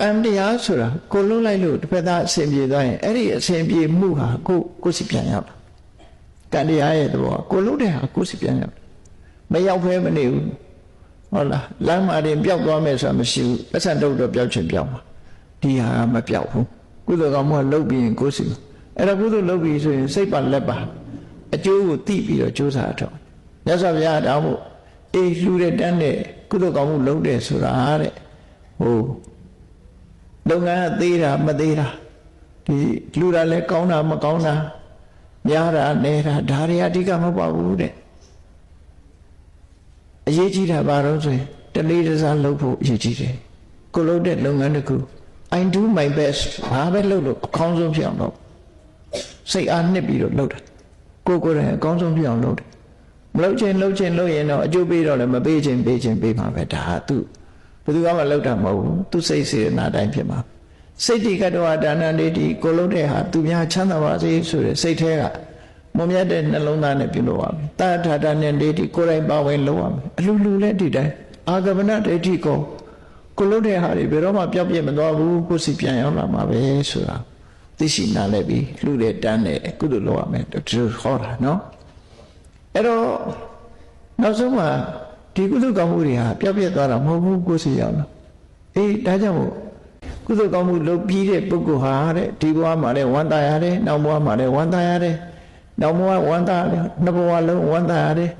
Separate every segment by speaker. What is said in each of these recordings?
Speaker 1: ကံတရားဆိုတာကိုလုံးလိုက်လို့တစ်ဖက်သားအစဉ်ပြေသွားရင်အဲ့ဒီအစဉ်ပြေမှုဟာကိုယ်စီပြန်ရောက်ကံတရားရဲ့သဘောကိုလုံးတဲ့ဟာကိုယ်စီပြန်ရောက်မရောက်ဖဲမနေဘူးဟုတ်လားလမ်းမှာတင်ပျောက်သွားမယ်ဆိုတာမရှိဘူးပတ်စံတော့ပျောက်ချင်ပျောက်မှာဒီဟာမပျောက်ဘူးကုသိုလ်ကောင်းမှုကလုပ်ပြီးရင်ကိုယ်စီအဲ့တော့ကုသိုလ်လုပ်ပြီးဆိုရင်စိတ်ပါလက်ပါအကျိုးကိုသိပြီးတော့ကြိုးစားတော့မြတ်စွာဘုရားတောင်းဖို့အေးလှူတဲ့တန်းတဲ့ကုသိုလ်ကောင်းမှုလုပ်တယ်ဆိုတာတဲ့ဟိုလုပ်ငန်းကသေးတာမသေးတာဒီလှူတာလဲကောင်းတာမကောင်းတာများတာနေတာဒါတွေအဓိကမဟုတ်ပါဘူးတဲ့အရေးကြီးတာဘာလို့ဆိုရင်တလေးတစားလုပ်ဖို့အရေးကြီးတယ်ကိုလုပ်တဲ့လုပ်ငန်းတစ်ခု I do my best ဘာပဲလုပ်လို့အကောင်းဆုံးဖြစ်အောင်လုပ်စိတ်အားနှစ်ပြီးတော့လုပ်တာကိုယ်တိုင်အကောင်းဆုံးဖြစ်အောင်လုပ်တယ်မလုပ်ချင်ရင်တော့အကျိုးပေးတော့လည်းမပေးချင်ပေးမှာပဲဒါကသူဘယ်သူမှမလုပ်တာမဟုတ်ဘူးသူစိတ်စေတနာတိုင်းဖြစ်မှာစိတ်တိကတ္တဝဒါနန္တေတိကိုလုပ်တဲ့ဟာသူများချမ်းသာပါစေဆိုတဲ့စိတ်ထဲကမုံမြတ်တဲ့နှလုံးသားနဲ့ပြုလုပ်ရမယ်တာထာတာနဲ့ဒိဋ္ဌိကိုယ်တိုင်ပါဝင်လုပ်ရမယ်အလူလည်းဒီတိုင်းအာဂမနဒိဋ္ဌိကိုလုပ်တဲ့ဟာတွေဘယ်တော့မှပျောက်ပြစ်မသွားဘူးကိုယ်စီပြန်ရောက်လာမှာပဲဆိုတာသိရှိနားလည်ပြီးလှူတဲ့တန်းတဲ့ကုသိုလ်လုပ်ရမယ်ဒီလိုဟောတာနော်အဲ့တော့နောက်ဆုံးမှာဒီကုသိုလ်ကောင်းမှုတွေဟာပျောက်ပြက်သွားတာမဟုတ်ဘူးကိုယ်စီရောက်လာအေးဒါကြောင့်မို့ကုသိုလ်ကောင်းမှုလုပ်ပြီးတဲ့ပုဂ္ဂိုလ်ဟာတဲ့ဒီဘဝမှာလည်းဝမ်းသာရတယ်နောက်ဘဝမှာလည်းဝမ်းသာရတယ်နောက်ဘဝဝမ်းသာတယ်နှစ်ဘဝလုံးဝမ်းသာရတယ်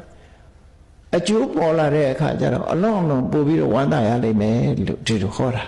Speaker 1: အကျိုးပေါ်လာတဲ့အခါကျတော့အလုံးပို့ပြီးတော့ဝမ်းသာရလိမ့်မယ်လို့ဒီလိုဟောတာ